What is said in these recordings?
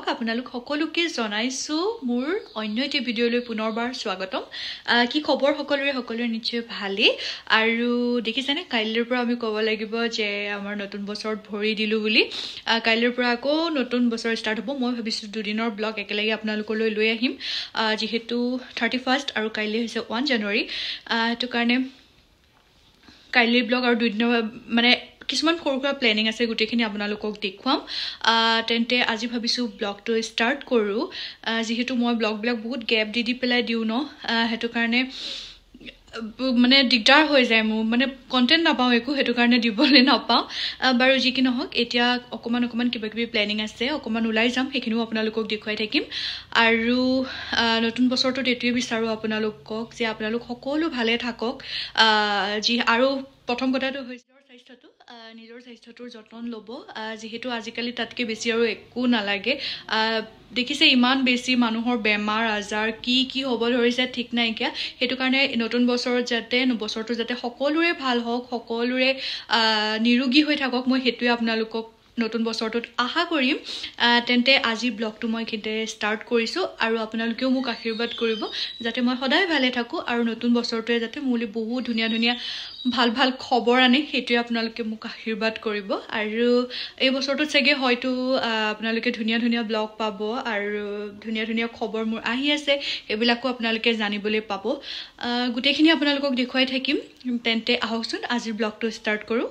হওক আপোনালোক সকলোকে জনাইছো মোৰ অন্য এটি ভিডিঅ'লৈ পুনৰবাৰ স্বাগতম কি খবৰ সকলোৰে নিশ্চয় ভালেই আৰু দেখিছেনে কাইলৈৰ পৰা আমি ক'ব লাগিব যে আমাৰ নতুন বছৰত ভৰি দিলো বুলি কাইলৈৰ পৰা আকৌ নতুন বছৰ ষ্টাৰ্ট হ'ব মই ভাবিছো দুদিনৰ ব্লগ একেলগে আপোনালোকলৈ লৈ আহিম যেহেতু 31st আৰু কাইলৈ হৈছে 1 জানুৱাৰী হেতু কাৰণে কাইলৈ ব্লগ আৰু দুদিনৰ মানে কিছুমান সৰুকুৱা প্লেনিং আছে গুটেখিনি আপোনালোকক দেখুৱাম তেন্তে আজি ভাবিছো ব্লগটো ষ্টাৰ্ট কৰো যেহেতু মই ব্লগবিলাক বহুত গ্যাপ দি পেলাই দিও ন হেতু কাৰণে মানে দিগদাৰ হৈ যায় মোৰ মানে কন্টেন্ট নাপাও একো হেতু কাৰণে দিবলৈ নাপাও বাৰু যি কি নহওক এতিয়া অকমান কিবা কিবি প্লেনিং আছে অকমান ওলাই যাম সেইখিনিও আপোনালোকক দেখুৱাই থাকিম আৰু নতুন বছৰটোত এটোৱে বিচাৰো আপোনালোকক যে আপোনালোক সকলো ভালে থাকক যি আৰু প্ৰথম কথাটো হৈছে নিজৰ স্বাস্থ্যটোৰ যত্ন ল'ব যেহেতু আজিকালি তাতকে বেছি আৰু একো নালাগে দেখিছে ইমান বেছি মানুহৰ বেমাৰ আজাৰ কি হ'ব ধৰিছে ঠিক নাইকিয়া হেতু কাৰণে নতুন বছৰটো যাতে সকলোৰে ভাল হওক সকলোৰে নিৰোগী হৈ থাকক মই হেতুৱে আপোনালোকক নতুন বছৰটোত আশা কৰিম তেন্তে আজি ব্লগটো মই কিতে ষ্টাৰ্ট কৰিছো আৰু আপোনালোকেও মোক আশীৰ্বাদ কৰিব যাতে মই সদায় ভালে থাকো আৰু নতুন বছৰটোৱে যাতে মোলৈ বহুত ধুনীয়া ভাল খবৰ আনে হেতুৱে আপোনালোকে মোক আশীৰ্বাদ কৰিব আৰু এই বছৰটোত চাগে হয়তো আপোনালোকে ধুনীয়া ব্লগ পাব আৰু ধুনীয়া খবৰ মোৰ আহি আছে এইবিলাকো আপোনালোকে জানিবলৈ পাব গুটেখিনি আপোনালোকক দেখুৱাই থাকিম তেন্তে আহকচোন আজিৰ ব্লগটো ষ্টাৰ্ট কৰো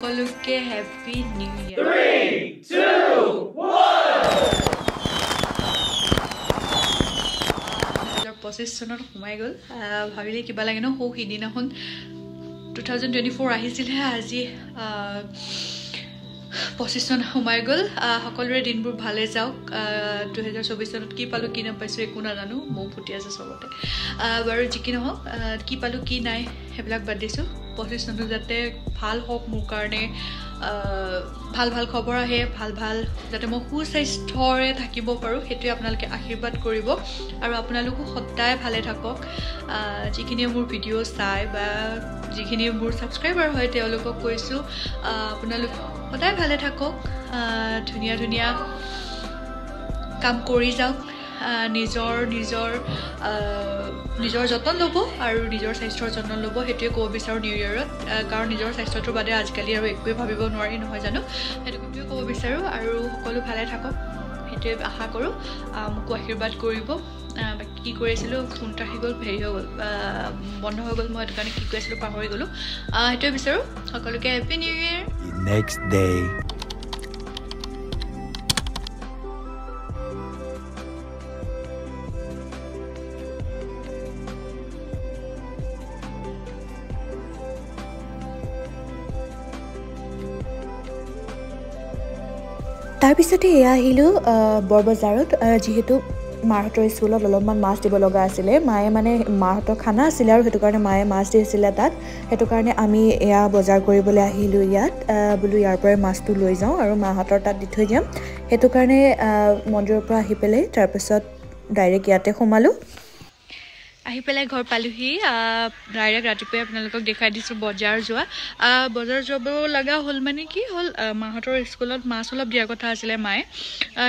সকলোকে হেপী নিউ ইয়াৰ 3 2 1 2025 চনত সোমাই গ'ল ভাবিলে কিবা লাগে ন সৌ সিদিনাখন 2024 আহিছিলহে আজি 25 চন সোমাই গ'ল সকলোৰে দিনবোৰ ভালে যাওক 2024 চনত কি পালোঁ কি নাপাইছোঁ একো নাজানো মৌ ফুটি আছে চবতে বাৰু যি কি নহওক কি পালোঁ কি নাই সেইবিলাক বাদ দিছোঁ 25 চনত যাতে ভাল হওক মোৰ কাৰণে ভাল ভাল খবৰ আহে ভাল ভাল যাতে মই সুস্বাস্থ্যৰে থাকিব পাৰোঁ সেইটোৱে আপোনালোকে আশীৰ্বাদ কৰিব আৰু আপোনালোকো সদায় ভালে থাকক যিখিনিয়ে মোৰ ভিডিঅ' চাই বা যিখিনি মোৰ ছাবস্ক্ৰাইবাৰ হয় তেওঁলোকক কৈছোঁ আপোনালোক সদায় ভালে থাকক ধুনীয়া ধুনীয়া কাম কৰি যাওক নিজৰ যতন ল'ব আৰু নিজৰ স্বাস্থ্যৰ যত্ন ল'ব সেইটোৱে ক'ব বিচাৰোঁ নিউ ইয়েৰত কাৰণ নিজৰ স্বাস্থ্যটোৰ বাদে আজিকালি আৰু একোৱে ভাবিব নোৱাৰি নহয় জানো সেইটোৱে ক'ব বিচাৰোঁ আৰু সকলো ভালে থাকক সেইটোৱে আশা কৰোঁ মোকো আশীৰ্বাদ কৰিব বাকী কি কৰি আছিলোঁ ফোনটো আহি গ'ল হেৰি হৈ গ'ল বন্ধ হৈ গ'ল মই সেইটো কাৰণে কি কৰি আছিলোঁ পাহৰি গ'লোঁ সেইটোৱে বিচাৰোঁ সকলোকে happy new year next day তাৰপিছতে এয়া আহিলোঁ বৰবজাৰত যিহেতু মাহঁতৰ স্কুলত অলপমান মাছ দিব লগা আছিলে মায়ে মানে মাহঁতৰ খানা আছিলে আৰু সেইটো কাৰণে মায়ে মাছ দিছিলে তাত সেইটো কাৰণে আমি এয়া বজাৰ কৰিবলৈ আহিলোঁ ইয়াত বোলো ইয়াৰ পৰাই মাছটো লৈ যাওঁ আৰু মাহঁতৰ তাত দি থৈ যাম সেইটো কাৰণে মন্দিৰৰ পৰা আহি পেলাই তাৰপিছত ডাইৰেক্ট ইয়াতে সোমালোঁ আহি পেলাই ঘৰ পালোহি ডাইৰেক্ট ৰাতিপুৱাই আপোনালোকক দেখাই দিছোঁ বজাৰ যাব লগা হ'ল মানে কি হ'ল মাহঁতৰ স্কুলত মাছ অলপ দিয়াৰ কথা আছিলে মায়ে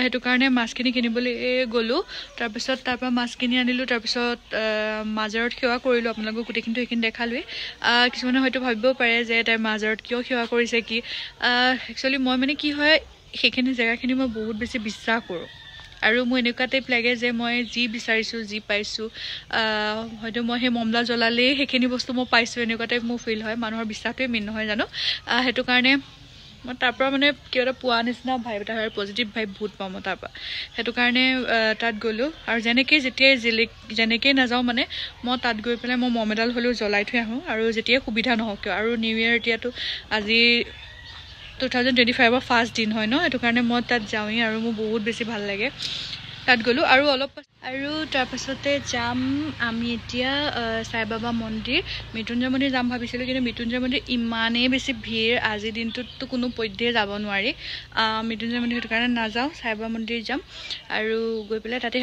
সেইটো কাৰণে মাছখিনি কিনিবলৈ গ'লোঁ তাৰপিছত তাৰপৰা মাছখিনি আনিলোঁ তাৰপিছত মাজাৰত সেৱা কৰিলোঁ আপোনালোকক গোটেইখিনিতো সেইখিনি দেখালোৱেই কিছুমানে হয়তো ভাবিবও পাৰে যে তাই মাজাৰত কিয় সেৱা কৰিছে কি একচুৱেলি মই মানে কি হয় সেইখিনি জেগাখিনি মই বহুত বেছি বিশ্বাস কৰোঁ আৰু মোৰ এনেকুৱা টাইপ লাগে যে মই যি বিচাৰিছোঁ যি পাইছোঁ হয়তো মই সেই মমলা জ্বলালেই সেইখিনি বস্তু মই পাইছোঁ এনেকুৱা টাইপ মোৰ ফিল হয় মানুহৰ বিশ্বাসটোৱে মেইন নহয় জানো সেইটো কাৰণে মই তাৰপৰা মানে কিবা এটা পোৱা নিচিনা ভাইব এটা হয় পজিটিভ ভাইব বহুত পাওঁ মই তাৰপৰা সেইটো কাৰণে তাত গ'লোঁ আৰু যেনেকেই নাযাওঁ মানে মই তাত গৈ পেলাই মই মম এডাল হ'লেও জ্বলাই থৈ আহোঁ আৰু যেতিয়াই সুবিধা নহওক কিয় আৰু নিউ ইয়েৰ এতিয়াতো আজি 2025 ফাৰ্ষ্ট দিন হয় ন সেইটো কাৰণে মই তাত যাওঁৱেই আৰু মোৰ বহুত বেছি ভাল লাগে তাত গ'লোঁ আৰু তাৰপাছতে যাম আমি এতিয়া সাই বাবা মন্দিৰ মৃত্যুঞ্জয় মন্দিৰ যাম ভাবিছিলোঁ কিন্তু মৃত্যুঞ্জয় মন্দিৰ ইমানেই বেছি ভিৰ আজিৰ দিনটোততো কোনো পধ্যেই যাব নোৱাৰি মৃত্যুঞ্জয় মন্দিৰ সেইটো কাৰণে নাযাওঁ সাই বাবা মন্দিৰ যাম আৰু গৈ পেলাই তাতে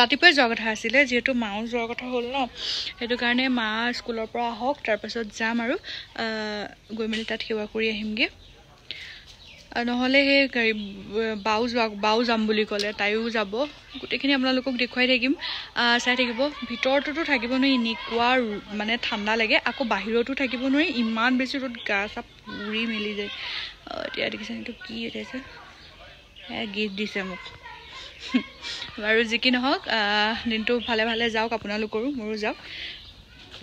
ৰাতিপুৱাই যোৱাৰ কথা আছিলে যিহেতু মাও যোৱাৰ কথা হ'ল ন সেইটো কাৰণে মা স্কুলৰ পৰা আহক তাৰপাছত যাম আৰু গৈ মেলি তাত সেৱা কৰি আহিমগৈ নহ'লে সেই বাও যাম বুলি ক'লে তাইও যাব গোটেইখিনি আপোনালোকক দেখুৱাই থাকিম চাই থাকিব ভিতৰটোতো থাকিব নোৱাৰি এনেকুৱা মানে ঠাণ্ডা লাগে আকৌ বাহিৰতো থাকিব নোৱাৰি ইমান বেছি ৰ'দ গা চা পুৰি মেলি যায় এতিয়া দেখিছে এইটো কি উঠাইছে গিফ্ট দিছে মোক বাৰু যি কি নহওক দিনটো ভালে ভালে যাওক আপোনালোকৰো মোৰো যাওক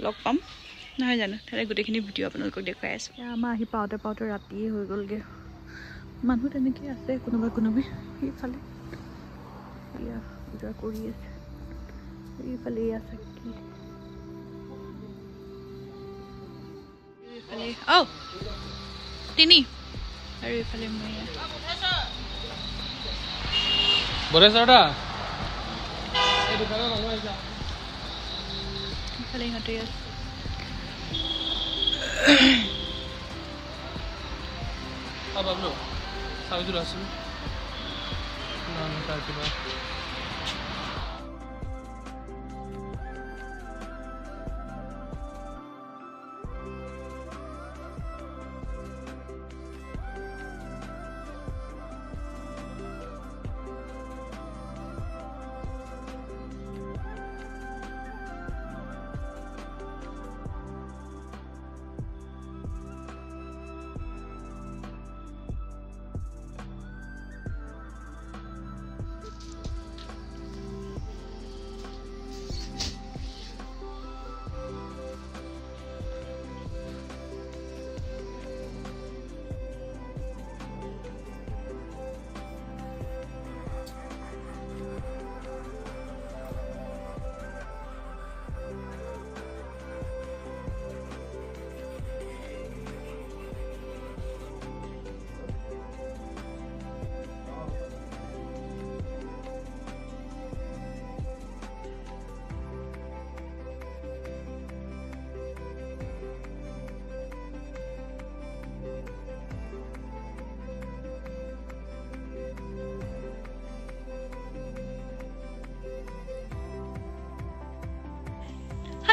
লগ পাম নহয় জানো তাতে গোটেইখিনি ভিডিঅ' আপোনালোকক দেখুৱাই আছোঁ আমাৰ আহি পাওঁতে ৰাতিয়ে হৈ গ'লগৈ মানুহ তেনেকৈ আছে কোনোবাই সেইফালে এয়া পূজা কৰি আছে এইফালে আছে কি এইফালে তিনি আৰু এইফালে মই এইফালে ইহঁতে আছে Pablo, sabe tu laço? Não tá aqui não.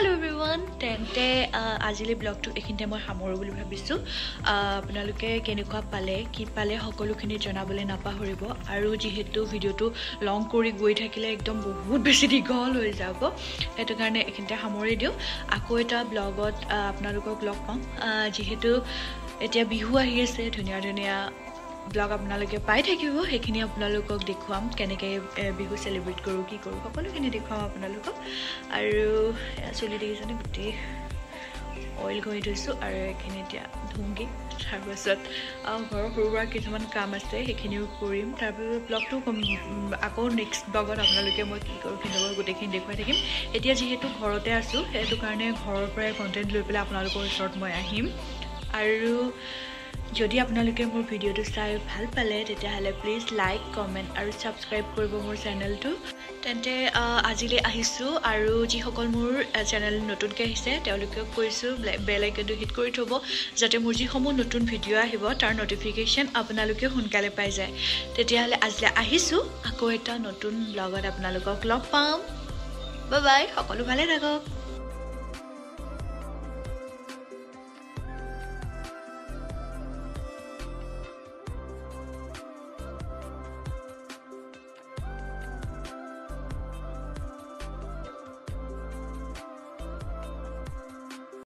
Hello' everyone তেন্তে আজিলৈ ব্লগটো এইখিনিতে মই সামৰোঁ বুলি ভাবিছোঁ আপোনালোকে কেনেকুৱা পালে কি পালে সকলোখিনি জনাবলৈ নাপাহৰিব আৰু যিহেতু ভিডিঅ'টো লং কৰি গৈ থাকিলে একদম বহুত বেছি দীঘল হৈ যাব সেইটো কাৰণে এইখিনিতে সামৰি দিওঁ আকৌ এটা ব্লগত আপোনালোকক লগ পাম যিহেতু এতিয়া বিহু আহি আছে ধুনীয়া ধুনীয়া ব্লগ আপোনালোকে পাই থাকিব সেইখিনি আপোনালোকক দেখুৱাম কেনেকৈ বিহু চেলিব্ৰেট কৰোঁ কি কৰোঁ সকলোখিনি দেখুৱাম আপোনালোকক আৰু চুলি দেখিছেনে গোটেই অইল ঘঁহি থৈছোঁ আৰু এইখিনি এতিয়া ধুমগৈ তাৰপাছত ঘৰৰ সৰু সুৰা কিছুমান কাম আছে সেইখিনিও কৰিম তাৰপিছত ব্লগটো আকৌ নেক্সট ব্লগত আপোনালোকে মই কি কৰোঁ কি নকৰোঁ গোটেইখিনি দেখুৱাই থাকিম এতিয়া যিহেতু ঘৰতে আছোঁ সেইটো কাৰণে ঘৰৰ পৰাই কণ্টেণ্ট লৈ পেলাই আপোনালোকৰ ওচৰত মই আহিম আৰু যদি আপোনালোকে মোৰ ভিডিঅ'টো চাই ভাল পালে তেতিয়াহ'লে প্লিজ লাইক কমেণ্ট আৰু ছাবস্ক্ৰাইব কৰিব মোৰ চেনেলটো তেন্তে আজিলৈ আহিছোঁ আৰু যিসকল মোৰ চেনেল নতুনকৈ আহিছে তেওঁলোকক কৈছোঁ বেল আইকনটো হিট কৰি থ'ব যাতে মোৰ যিসমূহ নতুন ভিডিঅ' আহিব তাৰ নটিফিকেশ্যন আপোনালোকে সোনকালে পাই যায় তেতিয়াহ'লে আজিলৈ আহিছোঁ আকৌ এটা নতুন ব্লগত আপোনালোকক লগ পাম বাই বাই সকলো ভালে থাকক